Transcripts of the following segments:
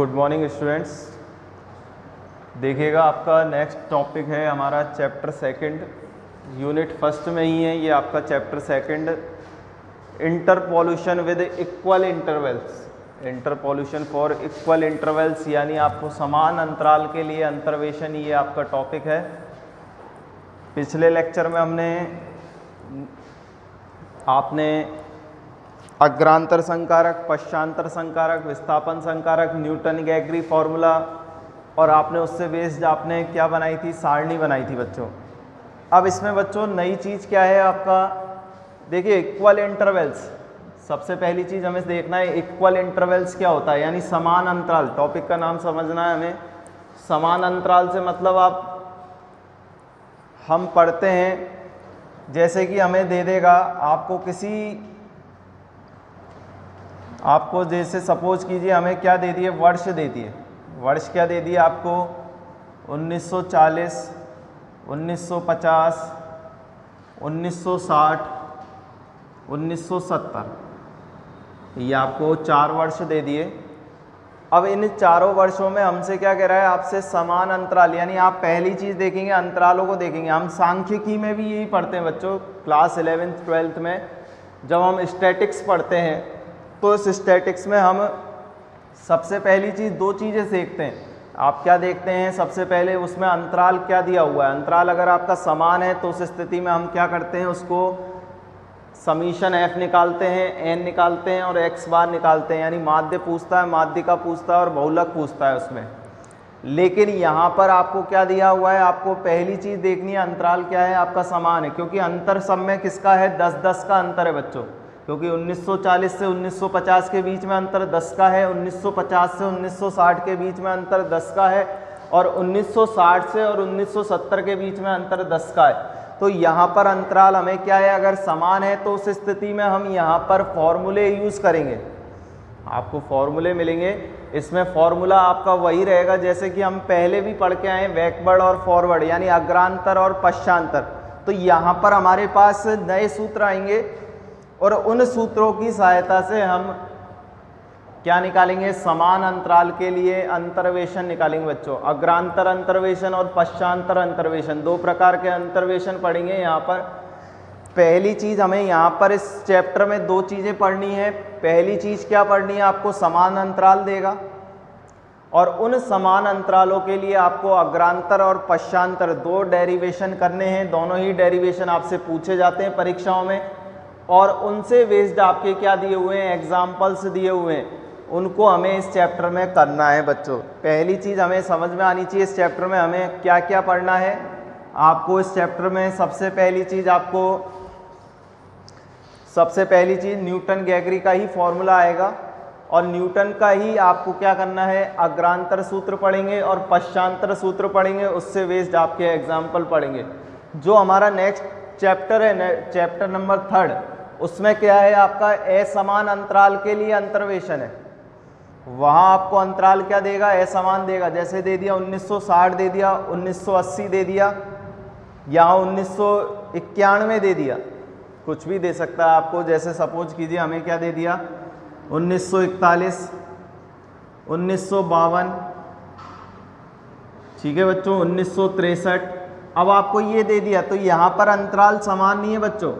Good morning students. देखिएगा आपका next topic है हमारा चैप्टर सेकंड, यूनिट फर्स्ट में ही है ये आपका chapter second, interpolation with equal intervals. Interpolation for equal intervals यानी आपको समान अंतराल के लिए अंतर्वेशन, ये आपका टॉपिक है। पिछले लेक्चर में आपने अग्रांतर संकारक, पश्चांतर संकारक, विस्थापन संकारक, न्यूटन गैगरी फॉर्मूला और आपने उससे बेस्ड आपने क्या बनाई थी, सारणी बनाई थी बच्चों। अब इसमें बच्चों नई चीज़ क्या है आपका, देखिए इक्वल इंटरवल्स। सबसे पहली चीज़ हमें देखना है इक्वल इंटरवल्स क्या होता है, यानी समान अंतराल। टॉपिक का नाम समझना है हमें। समान अंतराल से मतलब हम पढ़ते हैं जैसे कि हमें दे देगा आपको जैसे सपोज कीजिए हमें क्या दे दिए, वर्ष दे दिए। वर्ष क्या दे दिए आपको, 1940, 1950, 1960, 1970, ये आपको 4 वर्ष दे दिए। अब इन चारों वर्षों में हमसे क्या कह रहा है, आपसे समान अंतराल, यानी आप पहली चीज़ देखेंगे अंतरालों को देखेंगे। हम सांख्यिकी में भी यही पढ़ते हैं बच्चों, क्लास 11th 12th में जब हम स्टैटिक्स पढ़ते हैं तो इस स्टैटिक्स में हम सबसे पहली चीज़ 2 चीज़ें देखते हैं। आप क्या देखते हैं, सबसे पहले उसमें अंतराल क्या दिया हुआ है। अंतराल अगर आपका समान है तो उस स्थिति में हम क्या करते हैं, उसको समीशन f निकालते हैं, n निकालते हैं और x बार निकालते हैं, यानी माध्य पूछता है, माध्यिका पूछता है और बहुलक पूछता है उसमें। लेकिन यहाँ पर आपको क्या दिया हुआ है, आपको पहली चीज़ देखनी है अंतराल क्या है, आपका समान है। क्योंकि अंतर सब में किसका है, 10-10 का अंतर है बच्चों। क्योंकि 1940 से 1950 के बीच में अंतर 10 का है, 1950 से 1960 के बीच में अंतर 10 का है और 1960 से और 1970 के बीच में अंतर 10 का है। तो यहाँ पर अंतराल हमें क्या है, अगर समान है तो उस स्थिति में हम यहाँ पर फॉर्मूले यूज़ करेंगे। आपको फॉर्मूले मिलेंगे, इसमें फॉर्मूला आपका वही रहेगा जैसे कि हम पहले भी पढ़ के आए, बैकवर्ड और फॉरवर्ड, यानी अग्रांतर और पश्चांतर। तो यहाँ पर हमारे पास नए सूत्र आएंगे और उन सूत्रों की सहायता से हम क्या निकालेंगे, समान अंतराल के लिए अंतर्वेशन निकालेंगे बच्चों। अग्रांतर अंतर्वेशन और पश्चांतर अंतर्वेशन, 2 प्रकार के अंतर्वेशन पढ़ेंगे यहाँ पर। पहली चीज़ हमें यहाँ पर इस चैप्टर में 2 चीज़ें पढ़नी है। पहली चीज़ क्या पढ़नी है, आपको समान अंतराल देगा और उन समान अंतरालों के लिए आपको अग्रांतर और पश्चांतर 2 डेरिवेशन करने हैं। दोनों ही डेरिवेशन आपसे पूछे जाते हैं परीक्षाओं में और उनसे बेस्ड आपके क्या दिए हुए हैं, एग्जाम्पल्स दिए हुए हैं, उनको हमें इस चैप्टर में करना है बच्चों। पहली चीज़ हमें समझ में आनी चाहिए इस चैप्टर में हमें क्या क्या पढ़ना है। आपको इस चैप्टर में सबसे पहली चीज़ न्यूटन गैगरी का ही फॉर्मूला आएगा और न्यूटन का ही आपको क्या करना है, अग्रांतर सूत्र पढ़ेंगे और पश्चांतर सूत्र पढ़ेंगे, उससे बेस्ड आपके एग्जाम्पल पढ़ेंगे। जो हमारा नेक्स्ट चैप्टर है, चैप्टर नंबर 3, उसमें क्या है आपका असमान अंतराल के लिए अंतर्वेशन है। वहाँ आपको अंतराल क्या देगा, असमान देगा। जैसे दे दिया 1960 दे दिया, 1980 दे दिया, यहाँ 1991 दे दिया, कुछ भी दे सकता है आपको। जैसे सपोज कीजिए हमें क्या दे दिया, 1941, 1952, ठीक है बच्चों, 1963। अब आपको ये दे दिया तो यहाँ पर अंतराल समान नहीं है बच्चों।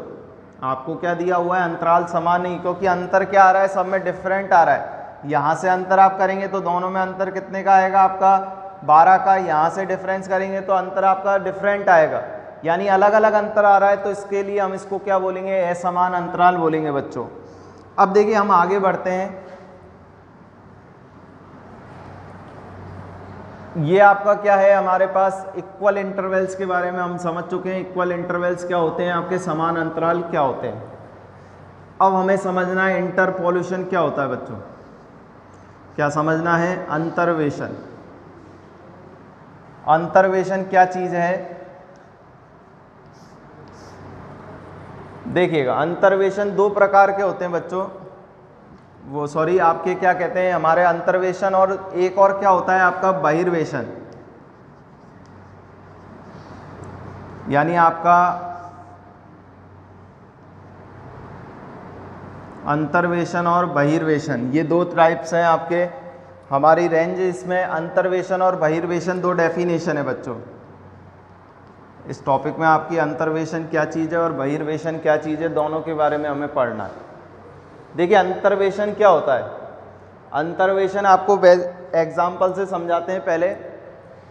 आपको क्या दिया हुआ है, अंतराल समान नहीं, क्योंकि अंतर क्या आ रहा है, सब में डिफरेंट आ रहा है। यहाँ से अंतर आप करेंगे तो दोनों में अंतर कितने का आएगा आपका, 12 का। यहाँ से डिफरेंस करेंगे तो अंतर आपका डिफरेंट आएगा, यानी अलग अलग अंतर आ रहा है। तो इसके लिए हम इसको क्या बोलेंगे, असमान अंतराल बोलेंगे बच्चों। अब देखिए हम आगे बढ़ते हैं। ये आपका क्या है, हमारे पास इक्वल इंटरवल्स के बारे में हम समझ चुके हैं। इक्वल इंटरवल्स क्या होते हैं, आपके समान अंतराल क्या होते हैं। अब हमें समझना है इंटरपोल्यूशन क्या होता है बच्चों। क्या समझना है, अंतर्वेशन। अंतर्वेशन क्या चीज़ है, देखिएगा। अंतर्वेशन 2 प्रकार के होते हैं बच्चों, आपके क्या कहते हैं, हमारे अंतर्वेशन और एक और क्या होता है आपका बहिर्वेशन। यानी आपका अंतर्वेशन और बहिर्वेशन, ये दो टाइप्स हैं आपके। हमारी रेंज, इसमें अंतर्वेशन और बहिर्वेशन दो डेफिनेशन है बच्चों। इस टॉपिक में आपकी अंतर्वेशन क्या चीज़ है और बहिर्वेशन क्या चीज़ है, दोनों के बारे में हमें पढ़ना है। देखिए अंतर्वेशन क्या होता है। अंतर्वेशन आपको एग्जाम्पल से समझाते हैं पहले,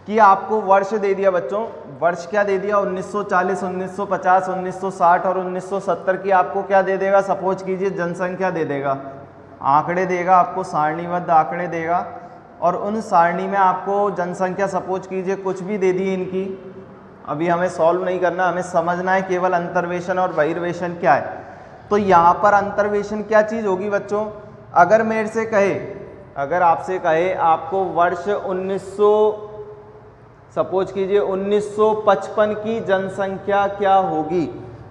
कि आपको वर्ष दे दिया बच्चों, वर्ष क्या दे दिया, 1940, 1950, 1960 और 1970 की आपको क्या दे देगा, सपोज कीजिए जनसंख्या दे देगा, आंकड़े देगा आपको, सारणीबद्ध आंकड़े देगा, और उन सारणी में आपको जनसंख्या सपोज कीजिए कुछ भी दे दी इनकी। अभी हमें सॉल्व नहीं करना, हमें समझना है केवल अंतर्वेशन और बहिर्वेशन क्या है। तो यहाँ पर अंतर्वेशन क्या चीज़ होगी बच्चों, अगर मेरे से कहे, अगर आपसे कहे आपको वर्ष 1900 सपोज कीजिए 1955 की जनसंख्या क्या होगी,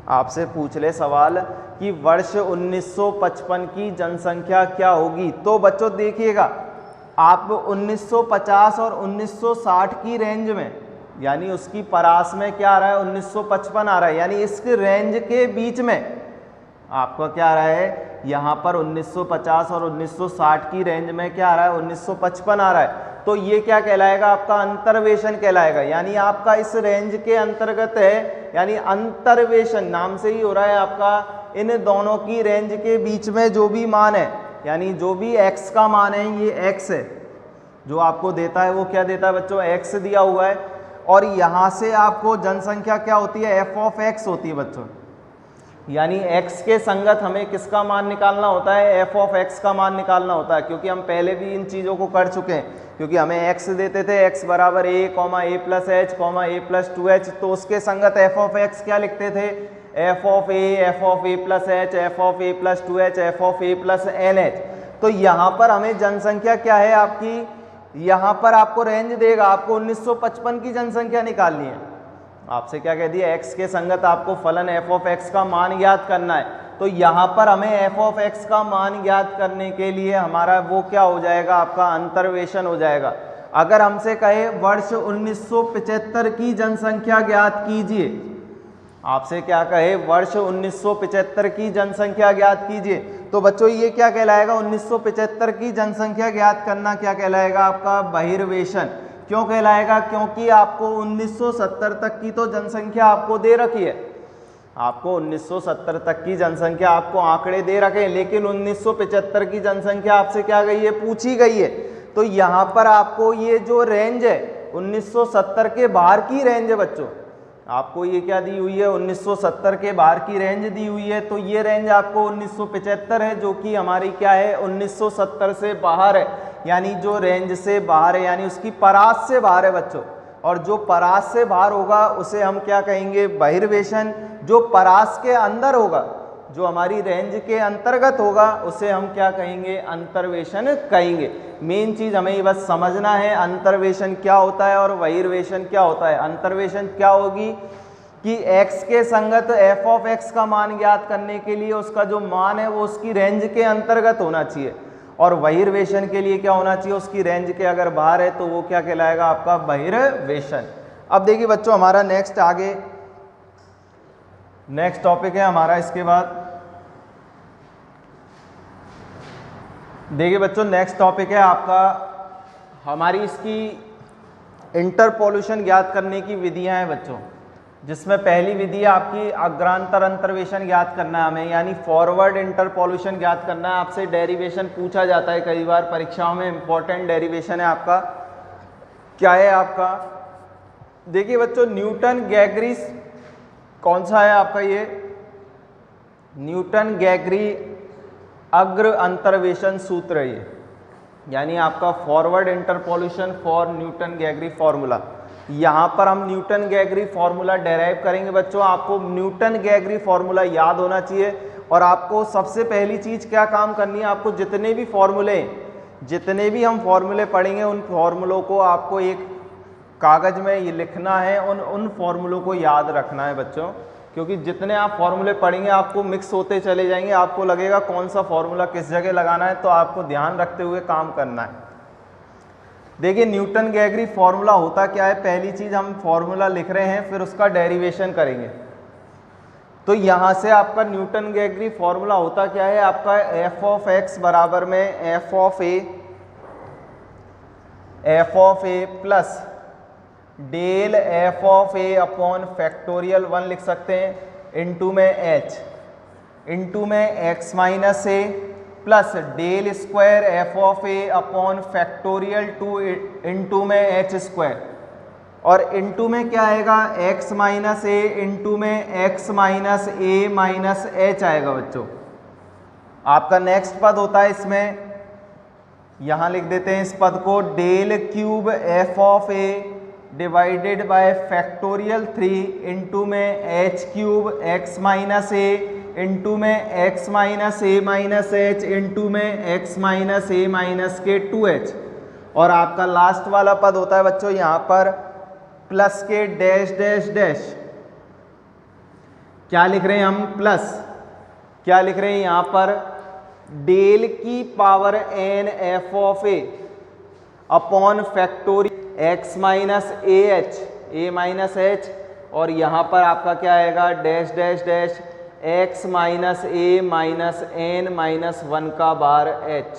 आपसे पूछ ले सवाल कि वर्ष 1955 की जनसंख्या क्या होगी, तो बच्चों देखिएगा आप 1950 और 1960 की रेंज में, यानी उसकी परास में क्या आ रहा है, 1955 आ रहा है, यानी इस रेंज के बीच में आपका क्या आ रहा है, यहाँ पर 1950 और 1960 की रेंज में क्या आ रहा है, 1955 आ रहा है। तो ये क्या कहलाएगा, आपका अंतर्वेशन कहलाएगा, यानी आपका इस रेंज के अंतर्गत है, यानी अंतर्वेशन नाम से ही हो रहा है आपका, इन दोनों की रेंज के बीच में जो भी मान है, यानी जो भी x का मान है, ये x है जो आपको देता है, वो क्या देता है बच्चों, x दिया हुआ है, और यहाँ से आपको जनसंख्या क्या होती है, f ऑफ x होती है बच्चों, यानी x के संगत हमें किसका मान निकालना होता है, f ऑफ x का मान निकालना होता है, क्योंकि हम पहले भी इन चीज़ों को कर चुके हैं, क्योंकि हमें x देते थे x बराबर a, a plus h, a plus 2h, तो उसके संगत f ऑफ x क्या लिखते थे, f of a plus h, f of a plus 2h, f of a plus nh। तो यहाँ पर हमें जनसंख्या क्या है आपकी, यहाँ पर आपको रेंज देगा, आपको 1955 की जनसंख्या निकालनी है, आपसे क्या कह दिया, x के संगत आपको फलन f ऑफ x का मान ज्ञात करना है। तो यहाँ पर हमें f ऑफ x का मान ज्ञात करने के लिए हमारा वो क्या हो जाएगा, आपका अंतर्वेशन हो जाएगा। अगर हमसे कहे वर्ष 1975 की जनसंख्या ज्ञात कीजिए, आपसे क्या कहे वर्ष 1975 की जनसंख्या ज्ञात कीजिए, तो बच्चों ये क्या कहलाएगा, 1975 की जनसंख्या ज्ञात करना क्या कहलाएगा, आपका बहिर्वेशन। क्यों कहलाएगा, क्योंकि आपको 1970 तक की तो जनसंख्या आपको दे रखी है, आपको 1970 तक की जनसंख्या आपको आंकड़े दे रखे हैं, लेकिन 1975 की जनसंख्या आपसे क्या गई है, पूछी गई है। तो यहाँ पर आपको ये जो रेंज है 1970 के बाहर की रेंज है बच्चों, आपको ये क्या दी हुई है, 1970 के बाहर की रेंज दी हुई है। तो ये रेंज आपको 1975 है, जो कि हमारी क्या है, 1970 से बाहर है, यानी जो रेंज से बाहर है, यानी उसकी परास से बाहर है बच्चों। और जो परास से बाहर होगा उसे हम क्या कहेंगे, बहिर्वेशन। जो परास के अंदर होगा, जो हमारी रेंज के अंतर्गत होगा, उसे हम क्या कहेंगे, अंतर्वेशन कहेंगे। मेन चीज हमें ये बस समझना है, अंतर्वेशन क्या होता है और बहिर्वेशन क्या होता है। अंतर्वेशन क्या होगी कि x के संगत f ऑफ x का मान ज्ञात करने के लिए उसका जो मान है वो उसकी रेंज के अंतर्गत होना चाहिए, और बहिर्वेशन के लिए क्या होना चाहिए, उसकी रेंज के अगर बाहर है तो वो क्या कहलाएगा, आपका बहिर्वेशन। अब देखिए बच्चों हमारा नेक्स्ट आगे नेक्स्ट टॉपिक है हमारा, इसके बाद देखिए बच्चों नेक्स्ट टॉपिक है आपका, हमारी इसकी इंटरपोल्यूशन ज्ञात करने की विधियां हैं बच्चों, जिसमें पहली विधि है आपकी अग्रांतर अंतर्वेशन ज्ञात करना है हमें, यानी फॉरवर्ड इंटरपोल्यूशन ज्ञात करना है। आपसे डेरिवेशन पूछा जाता है कई बार परीक्षाओं में, इंपॉर्टेंट डेरिवेशन है आपका, क्या है आपका, देखिए बच्चों न्यूटन गैगरी, कौन सा है आपका ये, न्यूटन गैगरी अग्र अंतर्वेशन सूत्र है ये, यानी आपका forward interpolation for Newton Gregory formula. यहाँ पर हम न्यूटन गैगरी फॉर्मूला डेराइव करेंगे बच्चों। आपको न्यूटन गैगरी फॉर्मूला याद होना चाहिए, और आपको सबसे पहली चीज क्या काम करनी है, आपको जितने भी हम फॉर्मूले पढ़ेंगे उन फॉर्मूलों को आपको एक कागज में ये लिखना है, उन फॉर्मूलों को याद रखना है बच्चों, क्योंकि जितने आप फॉर्मूले पढ़ेंगे आपको मिक्स होते चले जाएंगे, आपको लगेगा कौन सा फॉर्मूला किस जगह लगाना है, तो आपको ध्यान रखते हुए काम करना है। देखिए न्यूटन गैगरी फॉर्मूला होता क्या है, पहली चीज हम फॉर्मूला लिख रहे हैं, फिर उसका डेरिवेशन करेंगे। तो यहां से आपका न्यूटन गैगरी फॉर्मूला होता क्या है, आपका f ऑफ x बराबर में f of a F of A plus del F of A upon factorial 1 लिख सकते हैं, इनटू में एच, इनटू में x minus A plus del square F of A upon factorial 2 into में H square, और into में क्या आएगा x माइनस ए इंटू में x माइनस ए माइनस एच आएगा बच्चों। आपका नेक्स्ट पद होता है इसमें, यहां लिख देते हैं इस पद को, del cube F of A divided by factorial 3 into में एच क्यूब एक्स माइनस ए इंटू में एक्स माइनस ए माइनस एच इंटू में एक्स माइनस ए माइनस के 2h। और आपका लास्ट वाला पद होता है बच्चों यहाँ पर प्लस के डैश डैश डैश, क्या लिख रहे हैं हम, प्लस क्या लिख रहे हैं यहाँ पर, डेल की power n f of A upon factorial x minus a h a minus h, और यहाँ पर आपका क्या आएगा dash dash dash x minus ए माइनस एन माइनस 1 का बार h।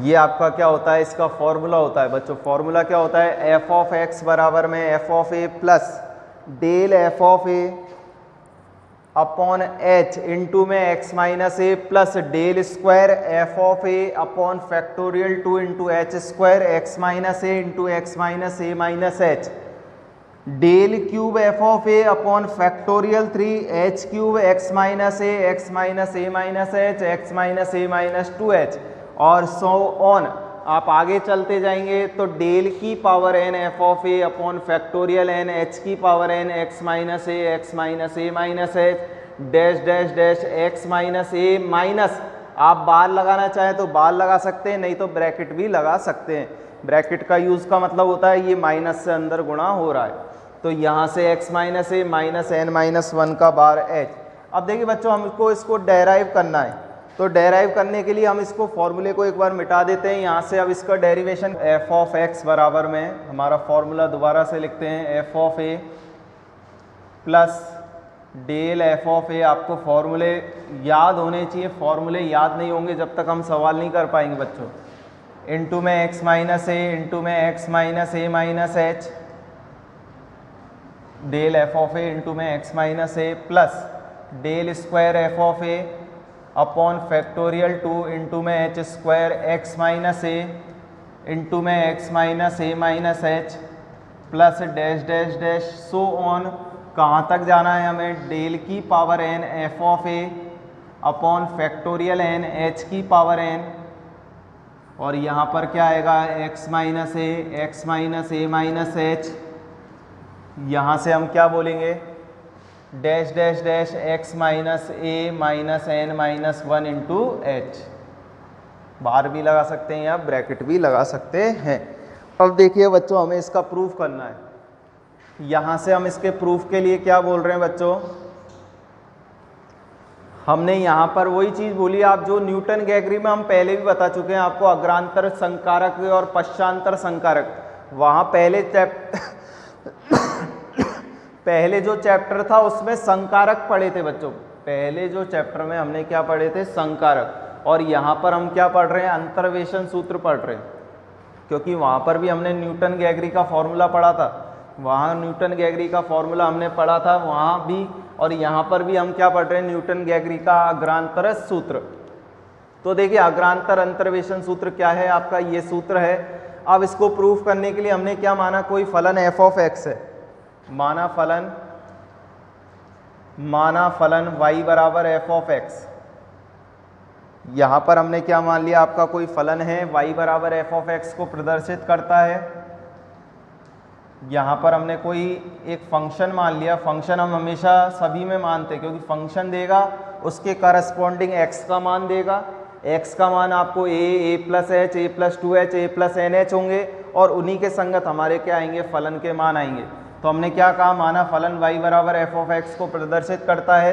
ये आपका क्या होता है, इसका फॉर्मूला होता है बच्चों। फॉर्मूला क्या होता है, एफ ऑफ एक्स बराबर में f of A plus del F of A upon h into में x minus A plus del square F of A upon factorial 2 into h square x minus A into x minus A minus h, del cube F of A upon factorial 3 h cube x minus A minus h x minus A minus 2h, और so on आप आगे चलते जाएंगे तो del की power n f of A upon factorial n h की power n x minus ए minus h dash dash dash x minus ए minus, आप बार लगाना चाहें तो बार लगा सकते हैं, नहीं तो ब्रैकेट भी लगा सकते हैं। ब्रैकेट का यूज़ का मतलब होता है ये माइनस से अंदर गुणा हो रहा है, तो यहाँ से एक्स माइनस ए माइनस एन माइनस 1 का बार एच। अब देखिए बच्चों हमको इसको डेराइव करना है, तो डेराइव करने के लिए हम इसको फॉर्मूले को एक बार मिटा देते हैं यहाँ से। अब इसका डेरिवेशन एफ ऑफ एक्स बराबर में हमारा फॉर्मूला दोबारा से लिखते हैं, f of A plus del F of a. आपको फॉर्मूले याद होने चाहिए, फॉर्मूले याद नहीं होंगे जब तक हम सवाल नहीं कर पाएंगे बच्चों। इंटू में एक्स माइनस ए इंटू में x minus A minus h del F of a into में x minus A plus del square F of A upon factorial 2 into में एच स्क्वायर एक्स माइनस ए इंटू में x minus A minus h plus dash dash dash so on. कहाँ तक जाना है हमें, del की power n f of A upon factorial n h की power n, और यहाँ पर क्या आएगा x माइनस ए माइनस एच। यहाँ से हम क्या बोलेंगे, dash dash dash x minus ए minus N minus 1 into h. बार भी लगा सकते हैं या ब्रैकेट भी लगा सकते हैं। अब देखिए बच्चों हमें इसका प्रूफ करना है। यहाँ से हम इसके प्रूफ के लिए क्या बोल रहे हैं बच्चों, हमने यहाँ पर वही चीज़ बोली आप जो न्यूटन गैगरी में हम पहले भी बता चुके हैं आपको, अग्रांतर संकारक और पश्चांतर संकारक। वहाँ पहले जो चैप्टर था उसमें संकारक पढ़े थे बच्चों। पहले जो चैप्टर में हमने क्या पढ़े थे, संकारक, और यहाँ पर हम क्या पढ़ रहे हैं, अंतर्वेशन सूत्र पढ़ रहे हैं, क्योंकि वहाँ पर भी हमने न्यूटन गैगरी का फॉर्मूला पढ़ा था। वहाँ न्यूटन गैगरी का फॉर्मूला हमने पढ़ा था वहाँ भी, और यहाँ पर भी हम क्या पढ़ रहे हैं, न्यूटन गैगरी का अग्रांतर सूत्र। तो देखिए अग्रांतर अंतर्वेशन सूत्र क्या है, आपका ये सूत्र है। अब इसको प्रूफ करने के लिए हमने क्या माना, कोई फलन एफ ऑफ एक्स है, माना फलन y बराबर एफ ऑफ एक्स। यहाँ पर हमने क्या मान लिया, आपका कोई फलन है y बराबर एफ ऑफ एक्स को प्रदर्शित करता है। यहाँ पर हमने कोई एक फंक्शन मान लिया। फंक्शन हम हमेशा सभी में मानते हैं, क्योंकि फंक्शन देगा उसके करस्पॉन्डिंग x का मान देगा। x का मान आपको a plus H, a plus 2h, a plus NH होंगे, और उन्हीं के संगत हमारे क्या आएंगे, फलन के मान आएंगे। तो हमने क्या कहा, माना फलन y बराबर एफ ऑफ एक्स को प्रदर्शित करता है,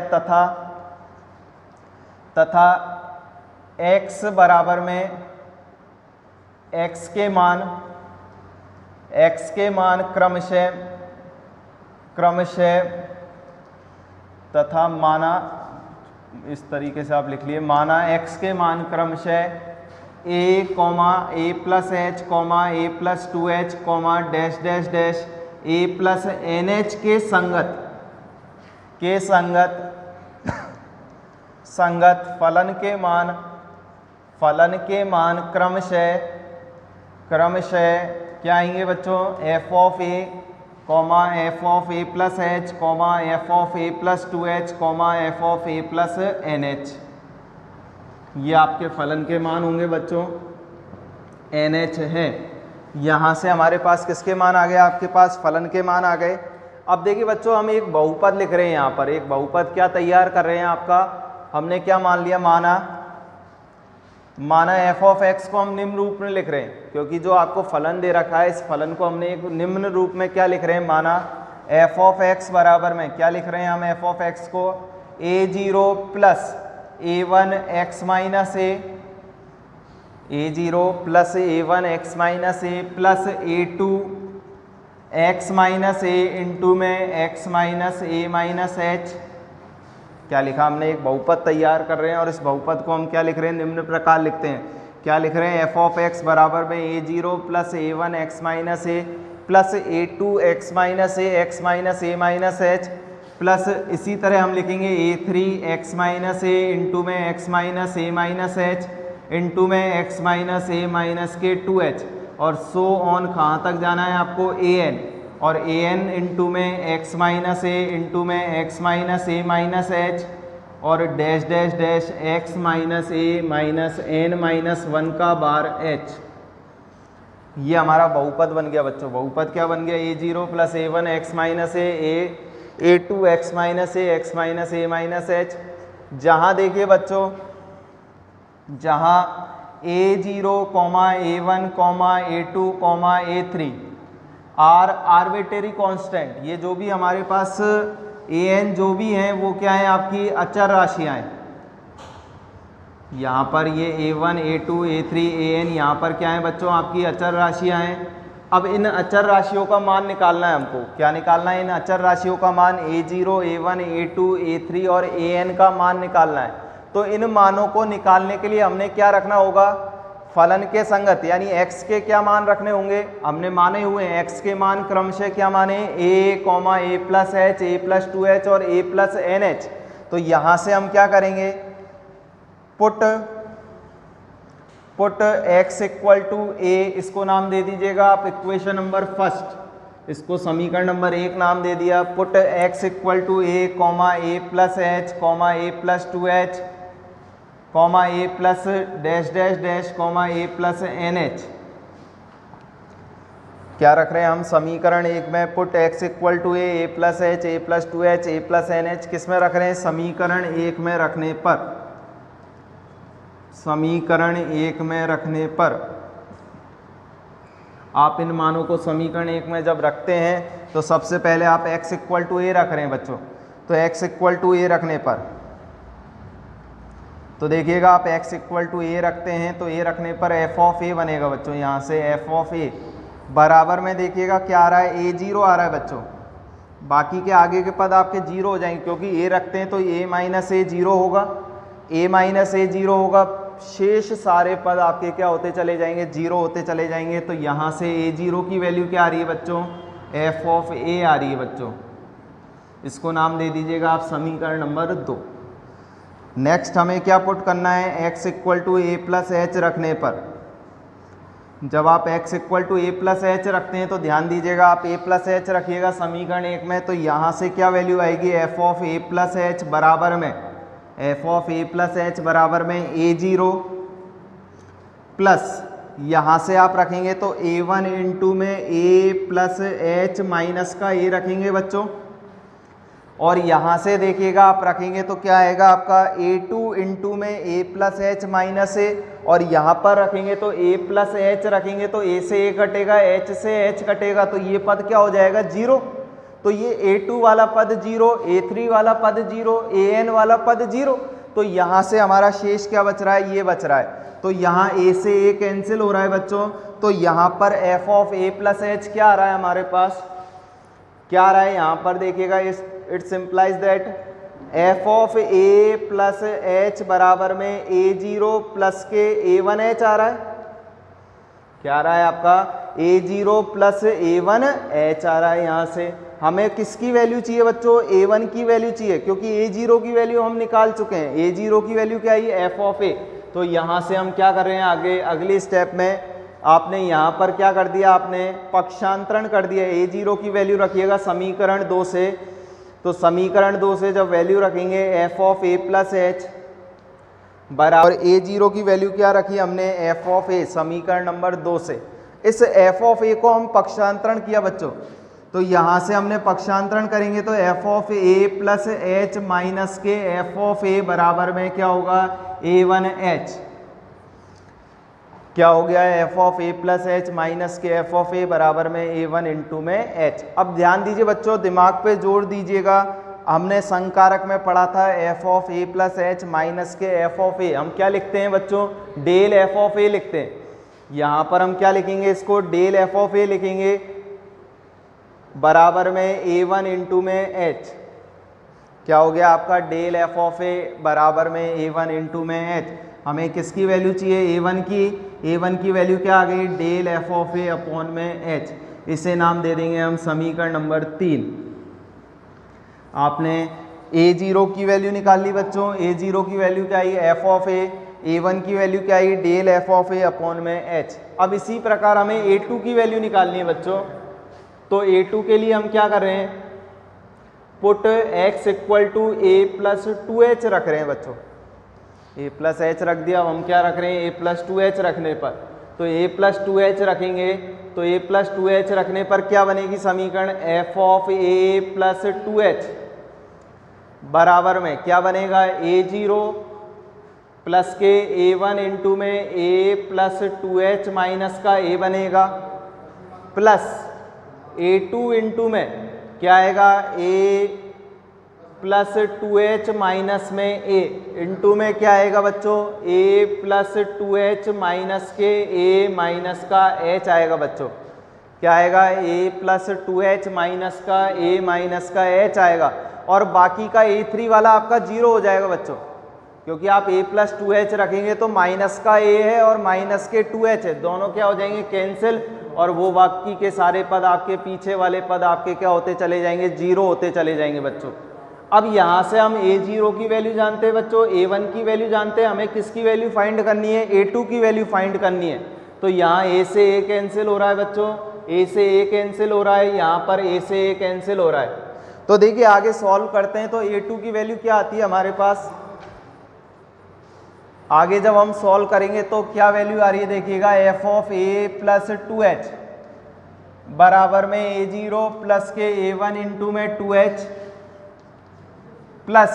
तथा x बराबर में x के मान क्रमशः तथा माना, इस तरीके से आप लिख लिए, माना x के मान क्रमशः a comma a plus h comma a plus 2h comma dash dash dash a plus n h के संगत फलन के मान क्रमशः क्या आएंगे बच्चों, f of a comma f of A plus h comma f of A plus 2h comma f of A plus n h. ये आपके फलन के मान होंगे बच्चों, एन एच है। यहाँ से हमारे पास किसके मान आ गए, आपके पास फलन के मान आ गए। अब देखिए बच्चों, हम एक बहुपद लिख रहे हैं, यहाँ पर एक बहुपद क्या तैयार कर रहे हैं आपका, हमने क्या मान लिया, माना एफ ऑफ एक्स को हम निम्न रूप में लिख रहे हैं, क्योंकि जो आपको फलन दे रखा है इस फलन को हमने एक निम्न रूप में क्या लिख रहे हैं, माना एफ ऑफ एक्स बराबर में क्या लिख रहे हैं हम, एफ ऑफ एक्स को a0 plus a1 x minus a0 plus a1 x minus a plus a2 x minus a into में x minus a minus h। क्या लिखा हमने, एक बहुपद तैयार कर रहे हैं और इस बहुपद को हम क्या लिख रहे हैं, निम्न प्रकार लिखते हैं। क्या लिख रहे हैं, एफ ऑफ एक्स बराबर में a0 plus a1 x minus a plus a2 x minus a minus h plus इसी तरह हम लिखेंगे a3 x minus a into में x minus a minus h into में x माइनस a माइनस के 2h और सो ऑन कहाँ तक जाना है आपको, an और an इंटू में x माइनस a इंटू में x minus a minus h और dash dash dash x minus a minus n minus 1 का बार h। ये हमारा बहुपद बन गया बच्चों। बहुपद क्या बन गया, a0 plus a1 x minus a2 x minus a minus h। जहाँ देखिए बच्चों, जहाँ a0 comma a1 comma a2 comma a3 are arbitrary constant, ये जो भी हमारे पास an जो भी हैं वो क्या है, आपकी अचर राशियाँ हैं। यहाँ पर ये a1 a2 a3 an यहाँ पर क्या है बच्चों, आपकी अचर राशियाँ हैं। अब इन अचर राशियों का मान निकालना है हमको। क्या निकालना है, इन अचर राशियों का मान a0 a1 a2 a3 और an का मान निकालना है। तो इन मानों को निकालने के लिए हमने क्या रखना होगा, फलन के संगत, यानी x के क्या मान रखने होंगे, हमने माने हुए हैं x के मान क्रमशः क्या माने, a comma a plus h a plus 2h और a प्लस nh। तो यहाँ से हम क्या करेंगे, put x equal to a, इसको नाम दे दीजिएगा आप इक्वेशन नंबर फर्स्ट, इसको समीकरण नंबर 1 नाम दे दिया। Put x equal to a comma a plus h comma a plus 2h comma a plus dash dash dash comma a plus nh। क्या रख रहे हैं हम समीकरण 1 में, put x equal to a plus h a plus 2h a plus nh किस में रख रहे हैं, समीकरण 1 में रखने पर, समीकरण 1 में रखने पर आप इन मानों को समीकरण 1 में जब रखते हैं तो सबसे पहले आप x इक्वल टू a रख रहे हैं बच्चों। तो x इक्वल टू a रखने पर, तो देखिएगा आप x इक्वल टू a रखते हैं तो a रखने पर f ऑफ a बनेगा बच्चों। यहाँ से f ऑफ a बराबर में देखिएगा क्या आ रहा है, a0 आ रहा है बच्चों। बाकी के आगे के पद आपके 0 हो जाएंगे, क्योंकि a रखते हैं तो a माइनस a 0 होगा, a माइनस a 0 होगा। शेष सारे पद आपके क्या होते चले जाएंगे, 0 होते चले जाएंगे। तो यहाँ से a0 की वैल्यू क्या आ रही है बच्चों, f ऑफ a आ रही है बच्चों। इसको नाम दे दीजिएगा आप समीकरण नंबर 2। नेक्स्ट हमें क्या पुट करना है, x equal to a plus H रखने पर, जब आप x equal to a plus H रखते हैं तो ध्यान दीजिएगा आप a प्लस एच रखिएगा समीकरण 1 में। तो यहाँ से क्या वैल्यू आएगी, f of a plus H बराबर में, f of a plus H बराबर में a0 प्लस यहाँ से आप रखेंगे तो a1 इंटू में a प्लस एच माइनस का a रखेंगे बच्चों। और यहाँ से देखिएगा आप रखेंगे तो क्या आएगा आपका a2 इंटू में a plus h minus a, और यहाँ पर रखेंगे तो a प्लस एच रखेंगे तो a से a कटेगा, h से h कटेगा, तो ये पद क्या हो जाएगा 0। तो ये a2 वाला पद 0, a3 वाला पद 0, an वाला पद 0। तो यहाँ से हमारा शेष क्या बच रहा है, ये बच रहा है। तो यहाँ a से a कैंसिल हो रहा है बच्चों। तो यहाँ पर f of a plus H क्या आ रहा है हमारे पास, क्या आ रहा है यहाँ पर देखिएगा, it simplifies that F of A plus H बराबर में ए जीरो प्लस के ए वन एच आ रहा है। क्या आ रहा है आपका? ए जीरो प्लस ए वन एच आ रहा है। यहाँ से हमें किसकी वैल्यू चाहिए बच्चों? ए वन की वैल्यू चाहिए, क्योंकि ए जीरो की वैल्यू हम निकाल चुके हैं। ए जीरो की वैल्यू क्या आई? एफ ऑफ ए। तो यहाँ से हम क्या कर रहे हैं आगे अगले स्टेप में, आपने यहाँ पर क्या कर दिया? आपने पक्षांतरण कर दिया। ए जीरो की वैल्यू रखिएगा समीकरण 2 से, तो समीकरण 2 से जब वैल्यू रखेंगे F of A plus H बराबर ए जीरो की वैल्यू क्या रखी हमने? एफ ऑफ ए, समीकरण नंबर 2 से। इस एफ ऑफ ए को हम पक्षांतरण किया बच्चों, तो यहाँ से हमने पक्षांतरण करेंगे तो F of A plus h minus के एफ ऑफ ए बराबर में क्या होगा? ए वन एच। क्या हो गया? F of A plus h minus के एफ ऑफ ए बराबर में ए वन इंटू में एच। अब ध्यान दीजिए बच्चों, दिमाग पे जोर दीजिएगा। हमने संकारक में पढ़ा था F of A plus h minus के एफ ऑफ ए। हम क्या लिखते हैं बच्चों? डेल एफ ऑफ ए लिखते हैं। यहाँ पर हम क्या लिखेंगे? इसको डेल एफ ऑफ ए लिखेंगे बराबर में ए वन इंटू में एच। क्या हो गया आपका? डेल एफ ऑफ ए बराबर में ए वन इंटू में एच। हमें किसकी वैल्यू चाहिए? ए वन की। ए वन की वैल्यू क्या आ गई? Del F of A upon में एच। इसे नाम दे देंगे हम समीकरण नंबर 3। आपने ए जीरो की वैल्यू निकाल ली बच्चों। ए जीरो की वैल्यू क्या आई? एफ ऑफ ए वन की वैल्यू क्या आई? Del F of A upon में एच। अब इसी प्रकार हमें ए टू की वैल्यू निकालनी है बच्चों, तो ए टू के लिए हम क्या कर रहे हैं? Put x equal to A plus two H रख रहे हैं बच्चों। ए प्लस एच रख दिया। अब हम क्या रख रहे हैं? ए प्लस टू एच रखने पर, तो ए प्लस टू एच रखेंगे, तो ए प्लस टू एच रखने पर क्या बनेगी समीकरण? F of A plus two H बराबर में क्या बनेगा? ए जीरो प्लस के ए वन इंटू में ए प्लस टू एच माइनस का ए बनेगा, प्लस ए टू इंटू में क्या आएगा? ए प्लस टू एच माइनस में ए इंटू में क्या आएगा बच्चों? ए प्लस टू एच माइनस के ए माइनस का एच आएगा बच्चों। क्या आएगा? ए प्लस टू एच माइनस का ए माइनस का एच आएगा। और बाकी का ए थ्री वाला आपका जीरो हो जाएगा बच्चों, क्योंकि आप ए प्लस टू एच रखेंगे तो माइनस का ए है और माइनस के टू एच है, दोनों क्या हो जाएंगे? कैंसिल। और वो बाकी के सारे पद आपके पीछे वाले पद आपके क्या होते चले जाएंगे? जीरो होते चले जाएंगे बच्चों। अब यहाँ से हम ए जीरो की वैल्यू जानते हैं बच्चों, ए वन की वैल्यू जानते हैं, हमें किसकी वैल्यू फाइंड करनी है? ए टू की वैल्यू फाइंड करनी है। तो यहाँ ए से ए कैंसिल हो रहा है बच्चों, ए से ए कैंसिल हो रहा है, यहाँ पर ए से ए कैंसिल हो रहा है। तो देखिए आगे सॉल्व करते हैं तो ए टू की वैल्यू क्या आती है हमारे पास? आगे जब हम सॉल्व करेंगे तो क्या वैल्यू आ रही है देखिएगा? F of A plus two H बराबर में ए जीरो प्लस के ए वन इंटू में टू एच प्लस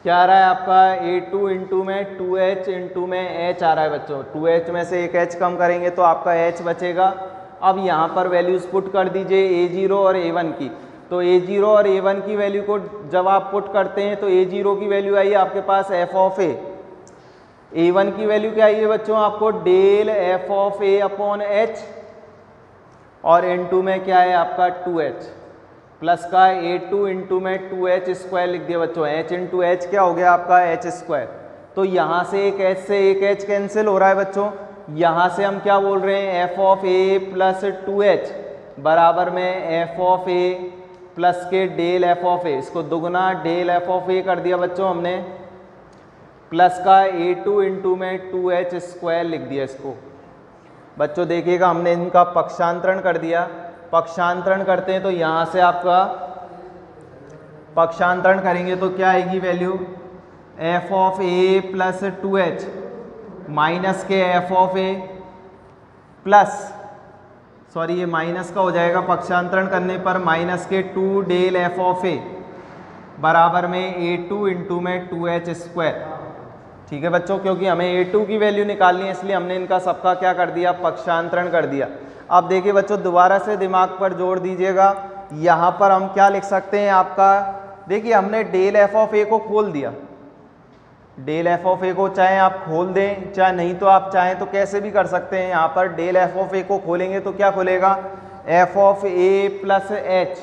क्या आ रहा है आपका? ए टू इंटू में टू एच इंटू में एच आ रहा है बच्चों। टू एच में से एक एच कम करेंगे तो आपका एच बचेगा। अब यहाँ पर वैल्यूज पुट कर दीजिए ए जीरो और ए वन की। तो ए जीरो और ए वन की वैल्यू को जब आप पुट करते हैं तो ए जीरो की वैल्यू आई है आपके पास एफ ऑफ ए वन की वैल्यू क्या आई है बच्चों? आपको del F of A upon H, और इनटू में क्या है आपका? टू एच प्लस का ए टू इंटू में टू एच स्क्वायर लिख दिया बच्चों। एच इंटू एच क्या हो गया आपका? H square. तो यहाँ से एक एच से एक एच कैंसिल हो रहा है बच्चों। यहाँ से हम क्या बोल रहे हैं? F of A plus two H बराबर में एफ ऑफ ए प्लस के डेल एफ ऑफ ए, इसको दुगना डेल एफ ऑफ ए कर दिया बच्चों हमने, प्लस का ए टू इंटू में टू एच स्क्वायर लिख दिया इसको। बच्चों देखिएगा हमने इनका पक्षांतरण कर दिया। पक्षांतरण करते हैं तो यहाँ से आपका पक्षांतरण करेंगे तो क्या आएगी value? F of A plus two h minus के f of A plus, sorry ये माइनस का हो जाएगा पक्षांतरण करने पर, माइनस के two del F of a बराबर में ए टू इंटू में टू एच स्क्वायर। ठीक है बच्चों, क्योंकि हमें ए टू की वैल्यू निकालनी है इसलिए हमने इनका सबका क्या कर दिया? पक्षांतरण कर दिया। अब देखिए बच्चों दोबारा से दिमाग पर जोर दीजिएगा। यहाँ पर हम क्या लिख सकते हैं आपका? देखिए हमने डेल एफ ऑफ ए को खोल दिया। डेल एफ ऑफ ए को चाहे आप खोल दें चाहे नहीं तो आप चाहें तो कैसे भी कर सकते हैं। यहाँ पर डेल एफ ऑफ ए को खोलेंगे तो क्या खुलेगा? F of A plus H,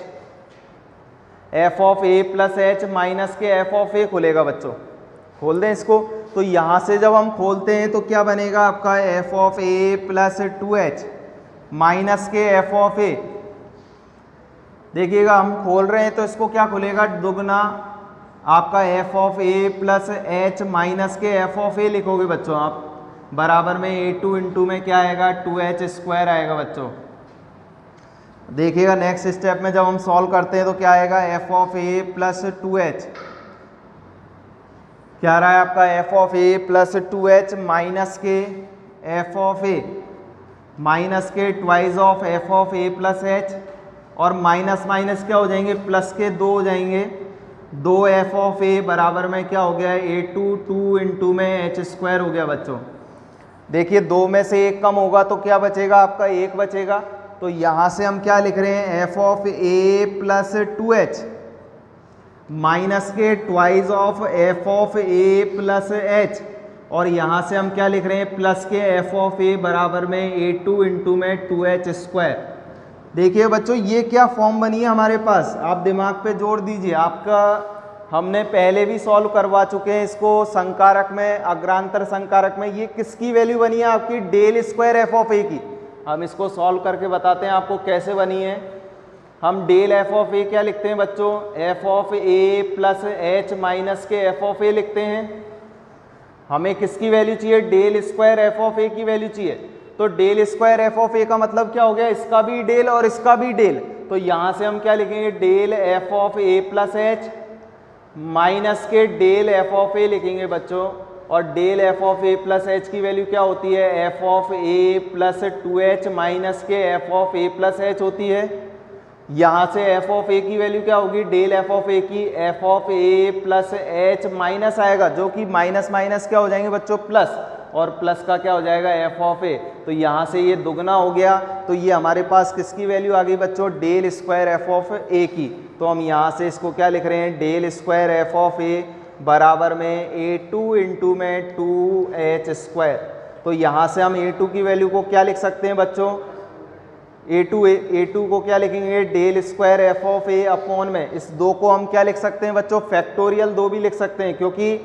F of A plus h minus के एफ ऑफ ए खुलेगा बच्चों। खोल दें इसको, तो यहाँ से जब हम खोलते हैं तो क्या बनेगा आपका F of A plus 2h minus के एफ ऑफ ए। देखिएगा हम खोल रहे हैं तो इसको क्या खुलेगा, दुगना आपका F of A plus h minus के एफ ऑफ ए लिखोगे बच्चों आप, बराबर में a2 इंटू में क्या आएगा 2h स्क्वायर आएगा बच्चों। देखिएगा नेक्स्ट स्टेप में जब हम सॉल्व करते हैं तो क्या आएगा F of A plus 2h, क्या रहा है आपका F of A plus 2h minus के एफ ऑफ ए, माइनस के twice of f of A plus h, और माइनस माइनस क्या हो जाएंगे प्लस के 2 हो जाएंगे, 2 एफ ऑफ ए बराबर में क्या हो गया a2 2 इंटू में एच स्क्वायर हो गया बच्चों। देखिए 2 में से 1 कम होगा तो क्या बचेगा आपका 1 बचेगा, तो यहाँ से हम क्या लिख रहे हैं f of A plus 2h minus के twice of f of A plus h, और यहाँ से हम क्या लिख रहे हैं प्लस के एफ ऑफ ए बराबर में a2 इंटू में 2h स्क्वायर। देखिए बच्चों ये क्या फॉर्म बनी है हमारे पास, आप दिमाग पे जोर दीजिए, आपका हमने पहले भी सॉल्व करवा चुके हैं इसको संकारक में, अग्रांतर संकारक में। ये किसकी वैल्यू बनी है आपकी डेल स्क्वायर एफ ऑफ ए की। हम इसको सॉल्व करके बताते हैं आपको कैसे बनी है। हम डेल एफ ऑफ ए क्या लिखते हैं बच्चों, f of A plus h minus के एफ ऑफ ए लिखते हैं। हमें किसकी वैल्यू चाहिए, डेल स्क्वायर एफ ऑफ ए की वैल्यू चाहिए। तो del square F of a का मतलब क्या हो गया, इसका भी डेल और इसका भी डेल। तो यहाँ से हम क्या लिखेंगे del F of A plus h minus के डेल एफ ऑफ ए लिखेंगे बच्चों, और del F of A plus h की वैल्यू क्या होती है f of A plus 2h minus के f of A plus h होती है। यहाँ से एफ ऑफ ए की वैल्यू क्या होगी, डेल एफ ऑफ ए की F of A plus h minus आएगा, जो कि माइनस माइनस क्या हो जाएंगे बच्चों प्लस, और प्लस का क्या हो जाएगा एफ ऑफ ए। तो यहाँ से ये दुगना हो गया, तो ये हमारे पास किसकी वैल्यू आ गई बच्चों, डेल स्क्वायर एफ ऑफ ए की। तो हम यहाँ से इसको क्या लिख रहे हैं del square F of a बराबर में a2 इंटू में 2h स्क्वायर। तो यहाँ से हम a2 की वैल्यू को क्या लिख सकते हैं बच्चों, a2 को क्या लिखेंगे del square F of A upon में, इस 2 को हम क्या लिख सकते हैं बच्चों फैक्टोरियल 2 भी लिख सकते हैं, क्योंकि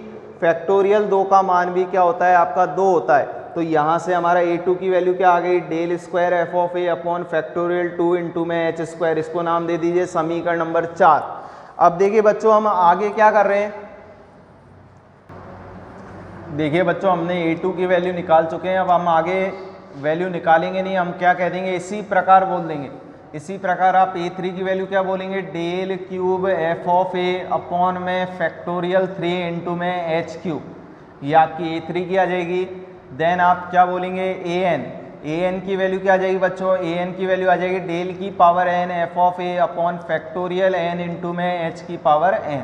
फैक्टोरियल 2 का मान भी क्या होता है आपका 2 होता है। तो यहाँ से हमारा a2 की वैल्यू क्या आ गई del square F of A upon factorial 2 into में h स्क्वायर। इसको नाम दे दीजिए समीकरण नंबर 4। अब देखिए बच्चों हम आगे क्या कर रहे हैं, देखिए बच्चों हमने a2 की वैल्यू निकाल चुके हैं। अब हम आगे वैल्यू निकालेंगे नहीं, हम क्या कह देंगे इसी प्रकार बोल देंगे। इसी प्रकार आप a3 की वैल्यू क्या बोलेंगे del cube F of A upon में फैक्टोरियल 3 इंटू में h क्यूब, ये आपकी a3 की आ जाएगी। देन आप क्या बोलेंगे an की वैल्यू क्या आ जाएगी बच्चों, an की वैल्यू आ जाएगी डेल की power n f of A upon factorial n into में h की पावर n।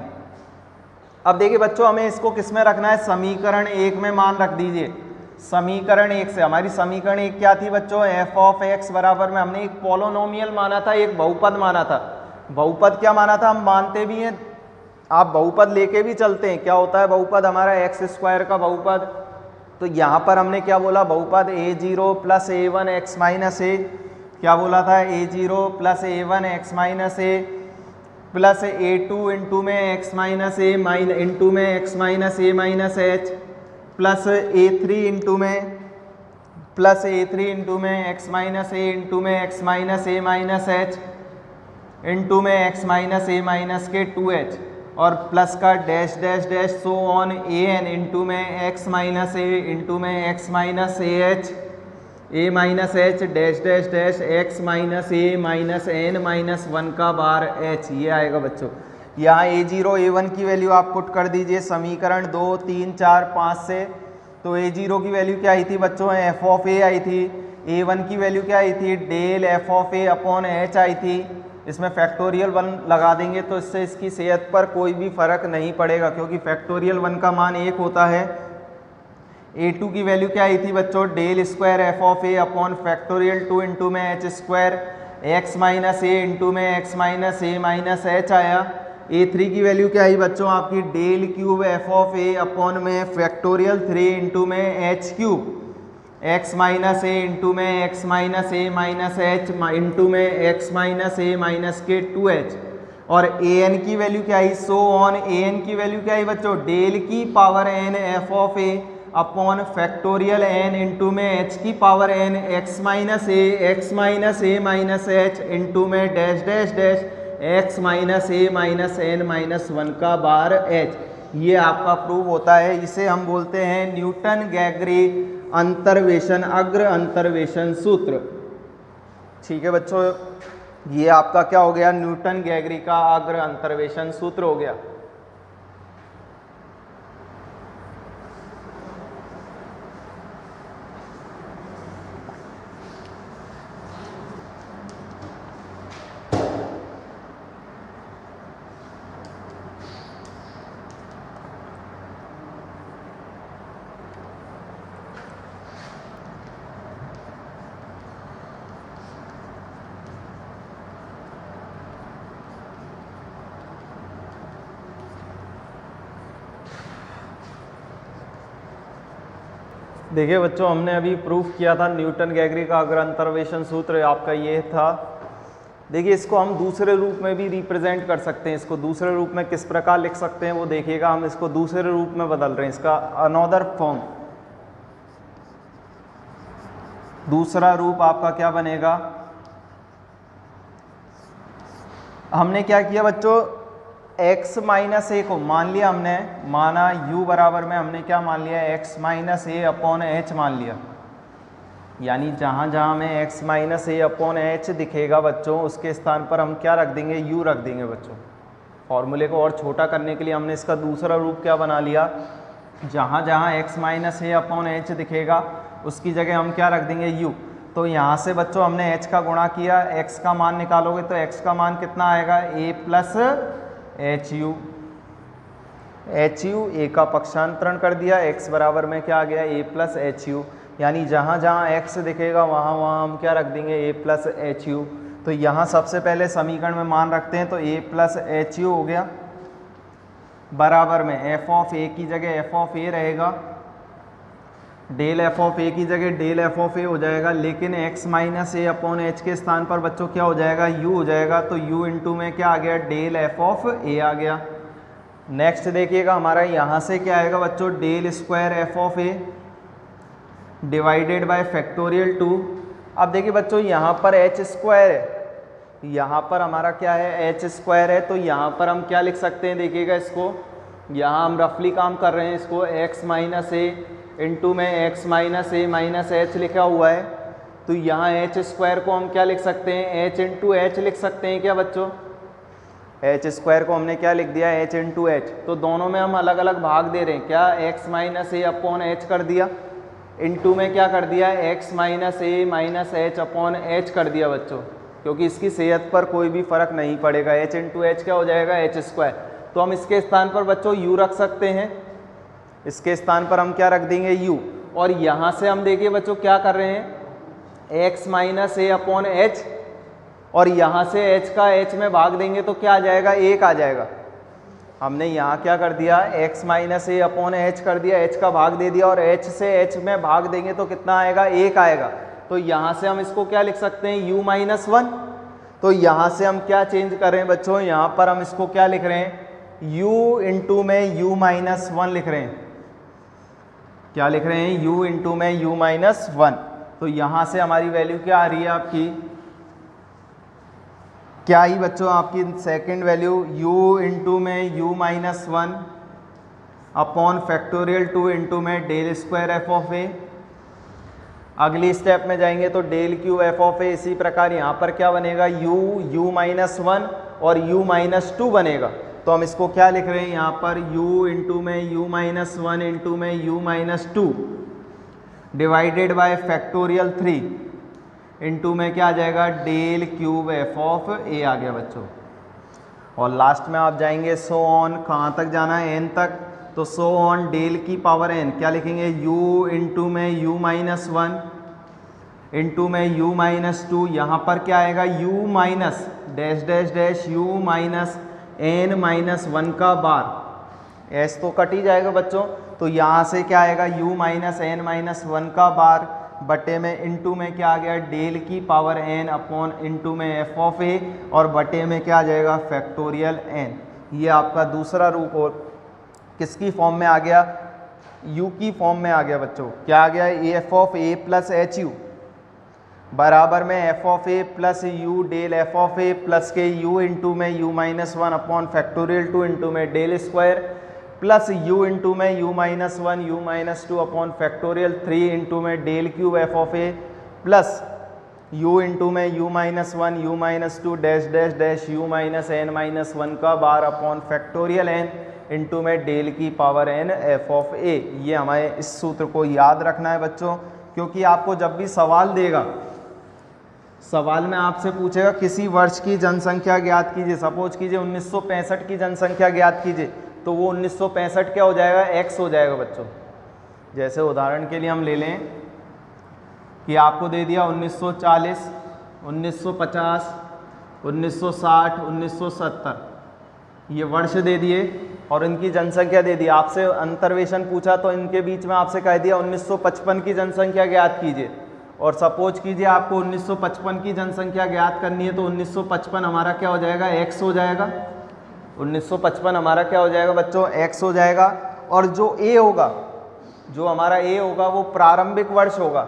अब देखिए बच्चों हमें इसको किस में रखना है, समीकरण 1 में मान रख दीजिए। समीकरण 1 से हमारी समीकरण 1 क्या थी बच्चों, एफ ऑफ एक्स बराबर में हमने एक पोलोनोमियल माना था, एक बहुपद माना था। बहुपद क्या माना था, हम मानते भी हैं, आप बहुपद लेके भी चलते हैं। क्या होता है बहुपद हमारा एक्स स्क्वायर का बहुपद। तो यहाँ पर हमने क्या बोला बहुपद a0 plus a1 x minus ए, क्या बोला था a0 plus a1 x minus ए प्लस a2 इंटू में एक्स माइनस ए इंटू में एक्स माइनस ए minus h plus a3 into में एक्स माइनस ए इंटू में एक्स माइनस ए माइनस एच इंटू में x minus ए minus के 2h, और प्लस का dash dash dash so on an into में x minus ए into में x minus a h a minus h dash dash dash x minus A minus N minus 1 का बार H, ये आएगा बच्चों। यहाँ a0 a1 की वैल्यू आप पुट कर दीजिए समीकरण 2 3 4 5 से। तो a0 की वैल्यू क्या आई थी बच्चों, एफ ऑफ ए आई थी। a1 की वैल्यू क्या आई थी, del F of A upon H आई थी। इसमें फैक्टोरियल 1 लगा देंगे तो इससे इसकी सेहत पर कोई भी फर्क नहीं पड़ेगा, क्योंकि फैक्टोरियल 1 का मान 1 होता है। a2 की वैल्यू क्या आई थी बच्चों, del square F of A upon factorial 2 into में एच स्क्वायर, एक्स माइनस ए इंटू में एक्स माइनस ए माइनस एच आया। a3 की वैल्यू क्या आई बच्चों आपकी, del cube F of A upon में फैक्टोरियल 3 इंटू में एच क्यूब, एक्स माइनस ए इंटू में एक्स माइनस ए माइनस एच इंटू में एक्स माइनस ए माइनस के 2h। और ए एन की वैल्यू क्या आई, सो ऑन, ए एन की वैल्यू क्या आई बच्चों, डेल की power N F of A upon factorial N into में एच की पावर एन एक्स माइनस ए माइनस एच इंटू में dash dash dash x minus ए माइनस एन माइनस 1 का बार H. ये आपका प्रूव होता है, इसे हम बोलते हैं न्यूटन गैगरी अंतर्वेशन अग्र अंतर्वेशन सूत्र। ठीक है बच्चों, ये आपका क्या हो गया, न्यूटन गैगरी का अग्र अंतर्वेशन सूत्र हो गया। देखिए बच्चों, हमने अभी प्रूफ किया था न्यूटन गैगरी का अग्र अंतर्वेशन सूत्र आपका ये था। देखिए इसको हम दूसरे रूप में भी रिप्रेजेंट कर सकते हैं। इसको दूसरे रूप में किस प्रकार लिख सकते हैं वो देखिएगा, हम इसको दूसरे रूप में बदल रहे हैं। इसका अनदर फॉर्म, दूसरा रूप आपका क्या बनेगा, हमने क्या किया बच्चों, x माइनस ए को मान लिया, हमने माना u बराबर में हमने क्या मान लिया, x माइनस ए अपॉन एच मान लिया। यानी जहाँ जहाँ हमें x माइनस ए अपॉन एच दिखेगा बच्चों, उसके स्थान पर हम क्या रख देंगे, u रख देंगे बच्चों। फॉर्मूले को और छोटा करने के लिए हमने इसका दूसरा रूप क्या बना लिया, जहाँ जहाँ x माइनस ए अपॉन एच दिखेगा उसकी जगह हम क्या रख देंगे, u। तो यहाँ से बच्चों हमने h का गुणा किया, x का मान निकालोगे तो x का मान कितना आएगा, a प्लस एच यू, ए का पक्षांतरण कर दिया, x बराबर में क्या आ गया, a प्लस एच यू। यानी जहाँ जहाँ x दिखेगा वहाँ वहाँ हम क्या रख देंगे, a प्लस एच यू। तो यहाँ सबसे पहले समीकरण में मान रखते हैं, तो a प्लस एच यू हो गया, बराबर में f ऑफ a की जगह f ऑफ a रहेगा, डेल एफ ऑफ ए की जगह डेल एफ ऑफ ए हो जाएगा, लेकिन x माइनस ए अपॉन एच के स्थान पर बच्चों क्या हो जाएगा, u हो जाएगा। तो u इंटू में क्या आ गया, डेल एफ ऑफ ए आ गया। नेक्स्ट देखिएगा हमारा यहाँ से क्या आएगा बच्चों, del square F of A divided by factorial 2। अब देखिए बच्चों यहाँ पर एच स्क्वायर है, यहाँ पर हमारा क्या है, एच स्क्वायर है, तो यहाँ पर हम क्या लिख सकते हैं, देखिएगा इसको, यहाँ हम रफली काम कर रहे हैं, इसको x माइनस ए इंटू में x माइनस ए माइनस एच लिखा हुआ है। तो यहाँ एच स्क्वायर को हम क्या लिख सकते हैं, h इंटू एच लिख सकते हैं क्या बच्चों, एच स्क्वायर को हमने क्या लिख दिया, h इंटू एच। तो दोनों में हम अलग अलग भाग दे रहे हैं, क्या x माइनस ए अपॉन एच कर दिया, इंटू में क्या कर दिया, x माइनस ए माइनस एच अपॉन एच कर दिया बच्चों, क्योंकि इसकी सेहत पर कोई भी फर्क नहीं पड़ेगा। h इंटू एच क्या हो जाएगा, एच स्क्वायर। तो हम इसके स्थान पर बच्चों u रख सकते हैं, इसके स्थान पर हम क्या रख देंगे, u। और यहाँ से हम देखिए बच्चों क्या कर रहे हैं, x माइनस ए अपॉन एच, और यहाँ से h का h में भाग देंगे तो क्या आ जाएगा, 1 आ जाएगा। हमने यहाँ क्या कर दिया, x माइनस ए अपॉन एच कर दिया, h का भाग दे दिया, और h से h में भाग देंगे तो कितना आएगा, 1 आएगा। तो यहाँ से हम इसको क्या लिख सकते हैं, u माइनस 1। तो यहाँ से हम क्या चेंज कर रहे हैं बच्चों, यहाँ पर हम इसको क्या लिख रहे हैं, u इंटू में u माइनस 1 लिख रहे हैं। क्या लिख रहे हैं, u इंटू में u माइनस 1। तो यहाँ से हमारी वैल्यू क्या आ रही है आपकी, क्या आई बच्चों आपकी सेकंड वैल्यू, u इंटू में u minus 1 upon factorial 2 into में डेल स्क्वायर एफ ऑफ ए। अगली स्टेप में जाएंगे तो डेल क्यू एफ ऑफ ए। इसी प्रकार यहाँ पर क्या बनेगा, u माइनस 1 और u माइनस 2 बनेगा। तो हम इसको क्या लिख रहे हैं यहाँ पर, u इंटू में u माइनस 1 इंटू में u minus 2 divided by factorial 3 into में क्या आ जाएगा, del cube F of A आ गया बच्चों। और लास्ट में आप जाएंगे सो ऑन, कहाँ तक जाना है, n तक। तो सो ऑन डेल की पावर n क्या लिखेंगे, u इंटू में u माइनस 1 इंटू में u माइनस 2। यहाँ पर क्या आएगा, u minus dash dash dash u minus n minus 1 का बार, s तो कट ही जाएगा बच्चों। तो यहाँ से क्या आएगा, u माइनस n माइनस 1 का बार बटे में इनटू में क्या आ गया डेल की पावर n अपॉन इनटू में एफ ऑफ ए और बटे में क्या आ जाएगा फैक्टोरियल n। ये आपका दूसरा रूप और किसकी फॉर्म में आ गया, u की फॉर्म में आ गया बच्चों। क्या आ गया f of A plus h u बराबर में f of A plus u del F of A plus के यू इंटू में u minus one upon factorial two into में del square plus u into में u minus one u minus two upon factorial three into में del cube F of A plus u into में u minus one u minus two dash dash dash you minus N minus one का बार upon factorial N into में del की power N F of A. ये हमें इस सूत्र को याद रखना है बच्चों, क्योंकि आपको जब भी सवाल देगा, सवाल में आपसे पूछेगा किसी वर्ष की जनसंख्या ज्ञात कीजिए, सपोज कीजिए 1965 की जनसंख्या ज्ञात कीजिए, तो वो 1965 क्या हो जाएगा x हो जाएगा बच्चों। जैसे उदाहरण के लिए हम ले लें कि आपको दे दिया 1940, 1950, 1960, 1970 ये वर्ष दे दिए और इनकी जनसंख्या दे दी। आपसे अंतर्वेशन पूछा तो इनके बीच में आपसे कह दिया 1955 की जनसंख्या ज्ञात कीजिए, और सपोज कीजिए आपको 1955 की जनसंख्या ज्ञात करनी है तो 1955 हमारा क्या हो जाएगा x हो जाएगा। 1955 हमारा क्या हो जाएगा बच्चों x हो जाएगा। और जो a होगा, जो हमारा a होगा वो प्रारंभिक वर्ष होगा।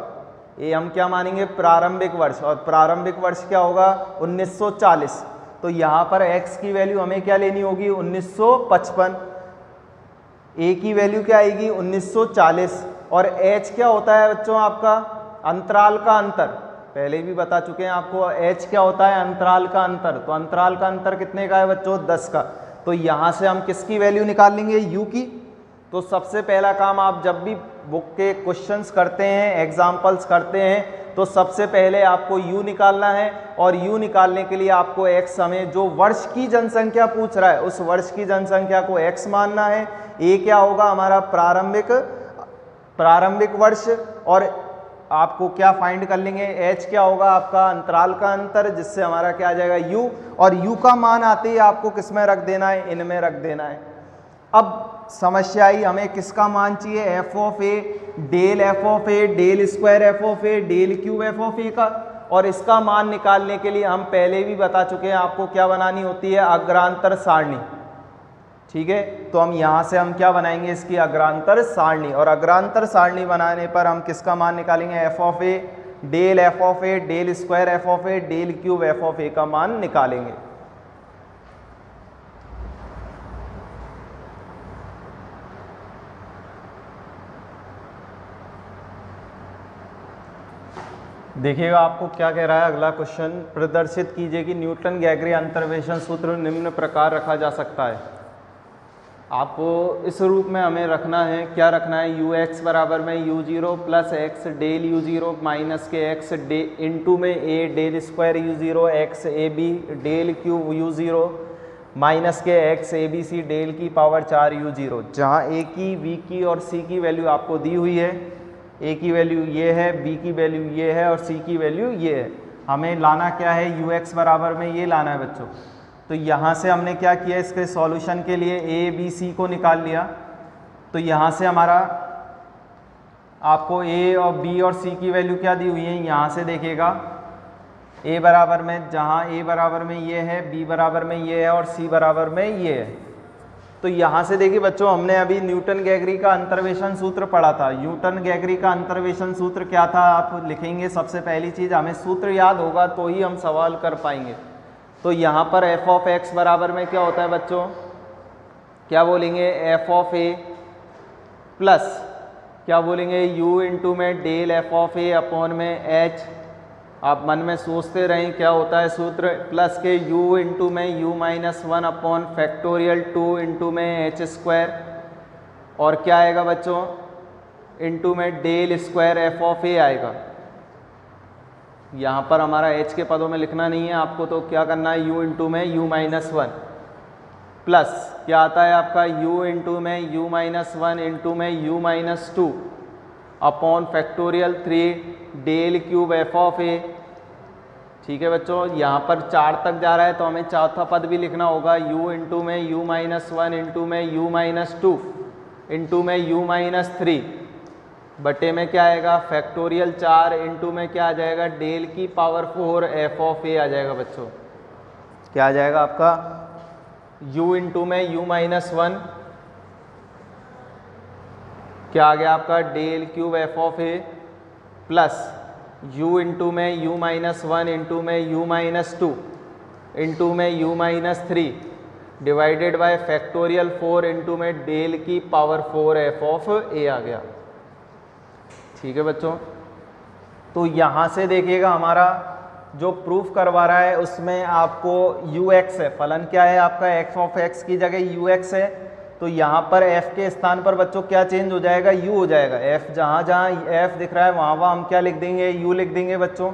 ये हम क्या मानेंगे प्रारंभिक वर्ष, और प्रारंभिक वर्ष क्या होगा 1940। तो यहाँ पर x की वैल्यू हमें क्या लेनी होगी 1955, a की वैल्यू क्या आएगी 1940, और h क्या होता है बच्चों आपका अंतराल का अंतर। पहले भी बता चुके हैं आपको h क्या होता है अंतराल का अंतर। तो अंतराल का अंतर कितने का है बच्चों 10 का। तो यहाँ से हम किसकी वैल्यू निकाल लेंगे u की। तो सबसे पहला काम आप जब भी बुक के क्वेश्चंस करते हैं, एग्जाम्पल्स करते हैं, तो सबसे पहले आपको u निकालना है, और u निकालने के लिए आपको x हमें जो वर्ष की जनसंख्या पूछ रहा है उस वर्ष की जनसंख्या को x मानना है। a क्या होगा हमारा प्रारंभिक वर्ष, और आपको क्या फाइंड कर लेंगे h क्या होगा आपका अंतराल का अंतर, जिससे हमारा क्या आ जाएगा u, और u का मान आते ही आपको किस में रख देना है इनमें रख देना है। अब समस्या आई हमें किसका मान चाहिए f of a del square F of a del cube F of a का, और इसका मान निकालने के लिए हम पहले भी बता चुके हैं आपको क्या बनानी होती है अग्रांतर सारणी। ठीक है, तो हम यहाँ से हम क्या बनाएंगे इसकी अग्रांतर सारणी, और अग्रांतर सारणी बनाने पर हम किसका मान निकालेंगे f of a del square F of a del cube F of a का मान निकालेंगे। देखिएगा आपको क्या कह रहा है अगला क्वेश्चन, प्रदर्शित कीजिए कि न्यूटन गैगरी अंतर्वेशन सूत्र निम्न प्रकार रखा जा सकता है। आपको इस रूप में हमें रखना है, क्या रखना है यू एक्स बराबर में u zero plus x del u zero minus के एक्स डे इंटू में a del square u zero x a b del cube u zero minus के x a B c del की पावर 4 यू जीरो, जहाँ a की B की और सी की वैल्यू आपको दी हुई है। ए की वैल्यू ये है, बी की वैल्यू ये है और सी की वैल्यू ये है। हमें लाना क्या है यू एक्स बराबर में ये लाना है बच्चों। तो यहाँ से हमने क्या किया इसके सॉल्यूशन के लिए ए बी सी को निकाल लिया। तो यहाँ से हमारा आपको ए और बी और सी की वैल्यू क्या दी हुई है, यहाँ से देखिएगा ए बराबर में, जहाँ ए बराबर में ये है, बी बराबर में ये है और सी बराबर में ये है। तो यहाँ से देखिए बच्चों हमने अभी न्यूटन गैगरी का अंतर्वेशन सूत्र पढ़ा था। न्यूटन गैगरी का अंतर्वेशन सूत्र क्या था आप लिखेंगे। सबसे पहली चीज़ हमें सूत्र याद होगा तो ही हम सवाल कर पाएंगे। तो यहाँ पर एफ ऑफ एक्स बराबर में क्या होता है बच्चों, क्या बोलेंगे एफ ऑफ ए प्लस क्या बोलेंगे यू इंटू में del F of A upon में एच। आप मन में सोचते रहें क्या होता है सूत्र, प्लस के u इंटू में u minus one upon factorial 2 into में एच स्क्वायर, और क्या आएगा बच्चों इंटू में डेल स्क्वायर एफ ऑफ ए आएगा। यहाँ पर हमारा h के पदों में लिखना नहीं है आपको, तो क्या करना है u इंटू में u माइनस वन प्लस क्या आता है आपका u इंटू में u माइनस वन इंटू में u minus two upon factorial 3 del cube F of a. ठीक है बच्चों, यहाँ पर 4 तक जा रहा है तो हमें चौथा पद भी लिखना होगा u इंटू में u माइनस वन इंटू में u माइनस टू इंटू में u माइनस थ्री बटे में क्या आएगा फैक्टोरियल 4 इंटू में क्या आ जाएगा डेल की पावर 4 एफ ऑफ ए आ जाएगा बच्चों। क्या आ जाएगा आपका u इंटू में u माइनस 1 क्या आ गया आपका del cube F of A plus u into में u माइनस 1 इंटू में u माइनस 2 इंटू में u minus 3 divided by factorial 4 into में डेल की पावर 4 एफ ऑफ ए आ गया। ठीक है बच्चों, तो यहाँ से देखिएगा हमारा जो प्रूफ करवा रहा है उसमें आपको ux है, फलन क्या है आपका x ऑफ x की जगह ux है, तो यहाँ पर f के स्थान पर बच्चों क्या चेंज हो जाएगा u हो जाएगा। f जहाँ जहाँ f दिख रहा है वहाँ वहाँ हम क्या लिख देंगे u लिख देंगे बच्चों।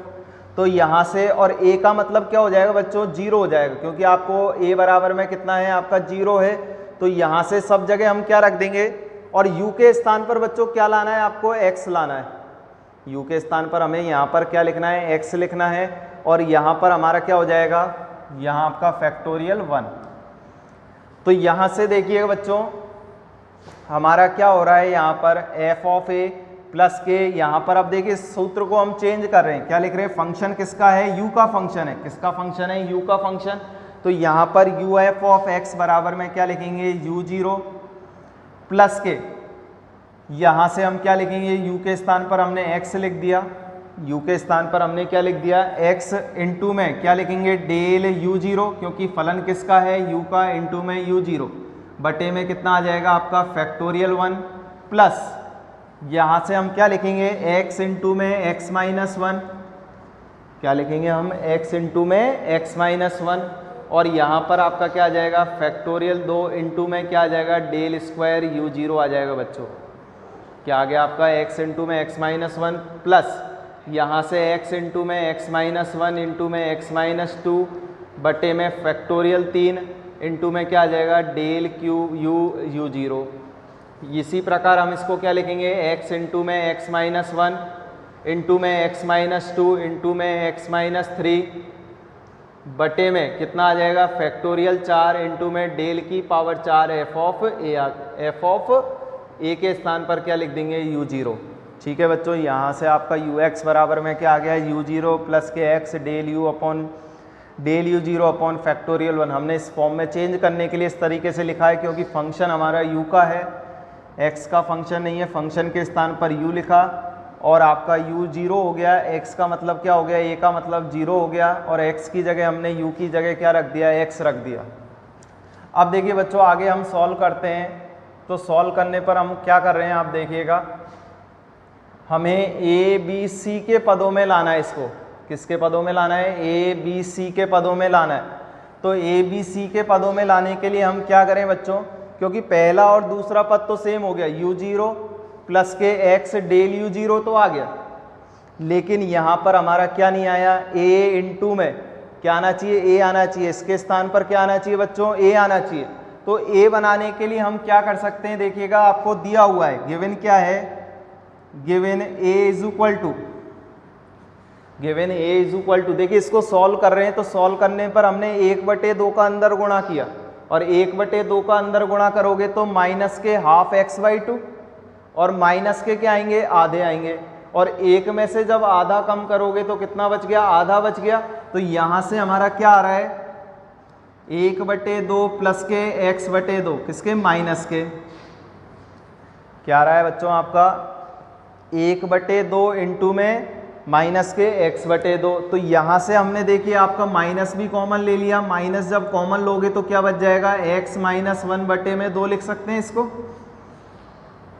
तो यहाँ से और a का मतलब क्या हो जाएगा बच्चों 0 हो जाएगा, क्योंकि आपको a बराबर में कितना है आपका 0 है, तो यहाँ से सब जगह हम क्या रख देंगे और u के स्थान पर बच्चों क्या लाना है आपको x लाना है। u के स्थान पर हमें यहाँ पर क्या लिखना है x लिखना है और यहाँ पर हमारा क्या हो जाएगा यहाँ आपका फैक्टोरियल 1। तो यहाँ से देखिएगा बच्चों हमारा क्या हो रहा है यहाँ पर f ऑफ a प्लस के, यहाँ पर अब देखिए सूत्र को हम चेंज कर रहे हैं, क्या लिख रहे हैं फंक्शन किसका है u का फंक्शन है। किसका फंक्शन है u का फंक्शन। तो यहाँ पर u f ऑफ x बराबर में क्या लिखेंगे u0 प्लस के, यहाँ से हम क्या लिखेंगे u के स्थान पर हमने x लिख दिया, u के स्थान पर हमने क्या लिख दिया x इंटू में क्या लिखेंगे डेल u0, क्योंकि फलन किसका है u का इंटू में u0 बटे में कितना आ जाएगा आपका फैक्टोरियल 1 प्लस यहाँ से हम क्या लिखेंगे x इंटू में x माइनस 1, क्या लिखेंगे हम x इंटू में x माइनस 1 और यहाँ पर आपका क्या आ जाएगा फैक्टोरियल 2 इंटू में क्या आ जाएगा डेल स्क्वायर u0 आ जाएगा बच्चों। क्या आ गया आपका x इंटू में x माइनस 1 प्लस यहाँ से x इंटू में x माइनस 1 इंटू में x माइनस 2 बटे में फैक्टोरियल 3 इंटू में क्या आ जाएगा डेल क्यूब u0। इसी प्रकार हम इसको क्या लिखेंगे x इंटू में x माइनस 1 इंटू में x माइनस 2 इंटू में x माइनस 3 बटे में कितना आ जाएगा फैक्टोरियल 4 इंटू में डेल की पावर 4 एफ ऑफ ए के स्थान पर क्या लिख देंगे u0। ठीक है बच्चों, यहाँ से आपका ux बराबर में क्या आ गया u0 प्लस के x del u0 upon factorial 1। हमने इस फॉर्म में चेंज करने के लिए इस तरीके से लिखा है, क्योंकि फंक्शन हमारा u का है, x का फंक्शन नहीं है, फंक्शन के स्थान पर u लिखा और आपका u0 हो गया, x का मतलब क्या हो गया a का मतलब 0 हो गया और x की जगह हमने u की जगह क्या रख दिया x रख दिया। अब देखिए बच्चों आगे हम सॉल्व करते हैं, तो सॉल्व करने पर हम क्या कर रहे हैं आप देखिएगा, हमें a b c के पदों में लाना है, इसको किसके पदों में लाना है a b c के पदों में लाना है। तो a b c के पदों में लाने के लिए हम क्या करें बच्चों, क्योंकि पहला और दूसरा पद तो सेम हो गया u0 प्लस के x डेल u0 तो आ गया, लेकिन यहाँ पर हमारा क्या नहीं आया a इंटू में क्या आना चाहिए a आना चाहिए, इसके स्थान पर क्या आना चाहिए बच्चों a आना चाहिए। तो a बनाने के लिए हम क्या कर सकते हैं, देखिएगा आपको दिया हुआ है गिवन क्या है, given a is equal to देखिए इसको सॉल्व कर रहे हैं, तो सॉल्व करने पर हमने 1/2 का अंदर गुणा किया और 1/2 का अंदर गुणा करोगे तो माइनस के हाफ x/2 और माइनस के क्या आएंगे आधे आएंगे और एक में से जब आधा कम करोगे तो कितना बच गया आधा बच गया। तो यहाँ से हमारा क्या आ रहा है 1/2 प्लस के x/2 किसके माइनस के, क्या आ रहा है बच्चों आपका 1/2 इंटू में माइनस के x/2। तो यहाँ से हमने देखिए आपका माइनस भी कॉमन ले लिया, माइनस जब कॉमन लोगे तो क्या बच जाएगा x माइनस 1/2 लिख सकते हैं इसको,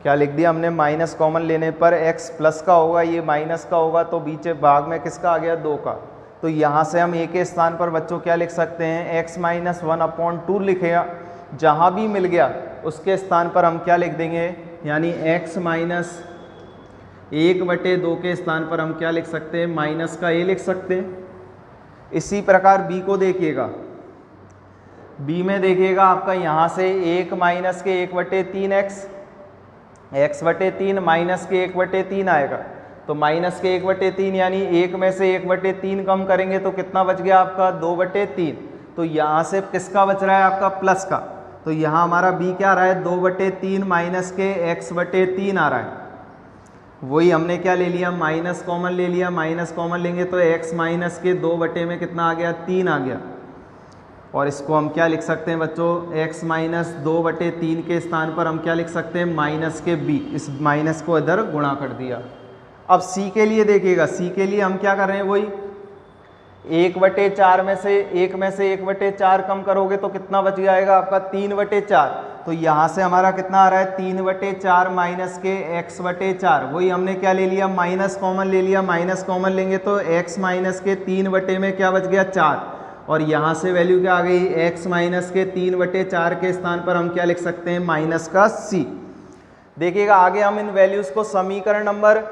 क्या लिख दिया हमने माइनस कॉमन लेने पर x प्लस का होगा ये माइनस का होगा, तो बीच भाग में किसका आ गया 2 का। तो यहाँ से हम a के स्थान पर बच्चों क्या लिख सकते हैं x माइनस 1/2 लिखेगा, जहाँ भी मिल गया उसके स्थान पर हम क्या लिख देंगे, यानी x माइनस 1/2 के स्थान पर हम क्या लिख सकते हैं माइनस का a लिख सकते हैं। इसी प्रकार b को देखिएगा, b में देखिएगा आपका यहाँ से 1 माइनस के 1/3 x/3 माइनस के 1/3 आएगा, तो माइनस के 1/3 यानी 1 में से 1/3 कम करेंगे तो कितना बच गया आपका 2/3। तो यहाँ से किसका बच रहा है आपका प्लस का, तो यहाँ हमारा b क्या आ रहा है 2/3 माइनस के x/3 आ रहा है। वही हमने क्या ले लिया, माइनस कॉमन ले लिया, माइनस कॉमन लेंगे तो x माइनस के 2 बटे में कितना आ गया, 3 आ गया। और इसको हम क्या लिख सकते हैं बच्चों, x माइनस 2 बटे 3 के स्थान पर हम क्या लिख सकते हैं, माइनस के b, इस माइनस को इधर गुणा कर दिया। अब c के लिए देखिएगा, c के लिए हम क्या कर रहे हैं, वही 1/4 में से 1/4 कम करोगे तो कितना बच जाएगा आपका, 3/4। तो यहाँ से हमारा कितना आ रहा है, 3/4 माइनस के x/4। वही हमने क्या ले लिया, माइनस कॉमन ले लिया, माइनस कॉमन लेंगे तो x माइनस के 3 बटे में क्या बच गया, 4। और यहाँ से वैल्यू क्या आ गई, x माइनस के 3/4 के स्थान पर हम क्या लिख सकते हैं, माइनस का c। देखिएगा आगे हम इन वैल्यूज़ को समीकरण नंबर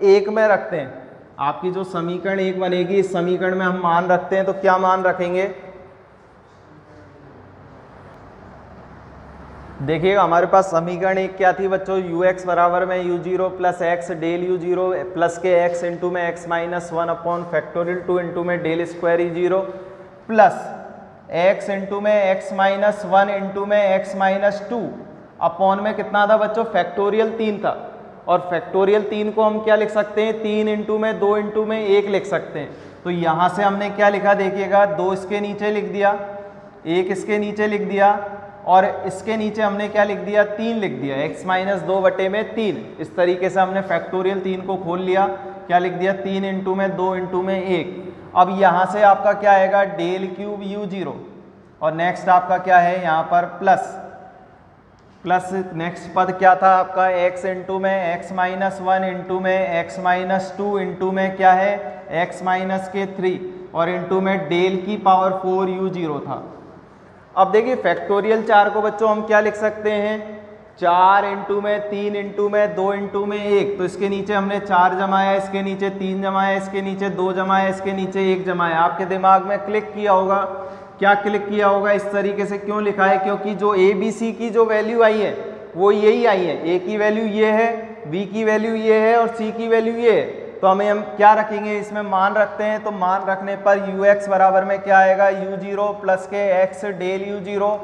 1 में रखते हैं। आपकी जो समीकरण 1 बनेगी, इस समीकरण में हम मान रखते हैं, तो क्या मान रखेंगे, देखिएगा हमारे पास समीकरण 1 क्या थी बच्चों, ux बराबर में u0 plus x del u0 plus के x इंटू में x minus 1 upon factorial 2 into में del square u0 plus x into में x माइनस 1 इंटू में x माइनस 2 अपॉन में कितना था बच्चों, फैक्टोरियल 3 था। और फैक्टोरियल 3 को हम क्या लिख सकते हैं, 3 इंटू में 2 इंटू में 1 लिख सकते हैं। तो यहाँ से हमने क्या लिखा, देखिएगा 2 इसके नीचे लिख दिया, 1 इसके नीचे लिख दिया, और इसके नीचे हमने क्या लिख दिया, 3 लिख दिया, x माइनस 2 बटे में 3। इस तरीके से हमने फैक्टोरियल 3 को खोल लिया, क्या लिख दिया, 3 इंटू में 2 इंटू में 1। अब यहाँ से आपका क्या आएगा, डेल क्यूब u0, और नेक्स्ट आपका क्या है यहाँ पर प्लस नेक्स्ट पद क्या था आपका, x इंटू में x माइनस 1 इंटू में x माइनस 2 इंटू में क्या है, x माइनस के 3 और इंटू में डेल की पावर 4 u0 था। अब देखिए फैक्टोरियल 4 को बच्चों हम क्या लिख सकते हैं, 4 इंटू में 3 इंटू में 2 इंटू में 1। तो इसके नीचे हमने 4 जमाया, इसके नीचे 3 जमाया, इसके नीचे 2 जमाया, इसके नीचे 1 जमाया। आपके दिमाग में क्लिक किया होगा, क्या क्लिक किया होगा, इस तरीके से क्यों लिखा है, क्योंकि जो ए बी सी की जो वैल्यू आई है वो यही आई है। ए की वैल्यू ये है, बी की वैल्यू ये है और सी की वैल्यू ये है। तो हम क्या रखेंगे, इसमें मान रखते हैं। तो मान रखने पर ux बराबर में क्या आएगा, u0 प्लस के x डेल u0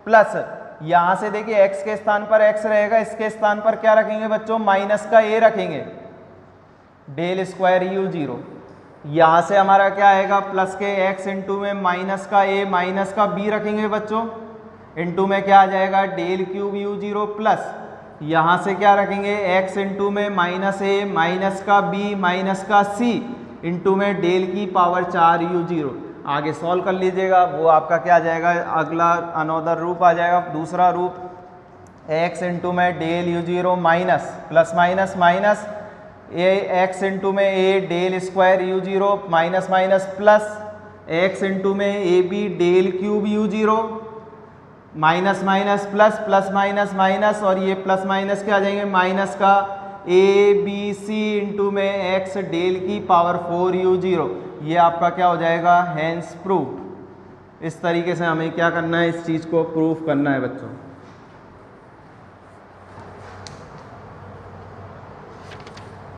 प्लस, यहाँ से देखिए x के स्थान पर x रहेगा, इसके स्थान पर क्या रखेंगे बच्चों, माइनस का a रखेंगे, डेल स्क्वायर u0। यहाँ से हमारा क्या आएगा, प्लस के x इंटू में माइनस का a माइनस का b रखेंगे बच्चों, इंटू में क्या आ जाएगा, डेल क्यूब u0 प्लस, यहाँ से क्या रखेंगे, x इंटू में माइनस a माइनस का b माइनस का c इंटू में डेल की पावर 4 u0। आगे सॉल्व कर लीजिएगा, वो आपका क्या आ जाएगा, अगला अनोदर रूप आ जाएगा, दूसरा रूप x इंटू में del u0 minus plus minus minus x into में a del square u0 minus minus plus x into में ab del cube u0 minus minus plus plus minus minus, और ये प्लस माइनस क्या आ जाएंगे, minus का A B C into में x del की पावर 4 u0। ये आपका क्या हो जाएगा, हेंस प्रूफ। इस तरीके से हमें क्या करना है, इस चीज़ को प्रूफ करना है बच्चों।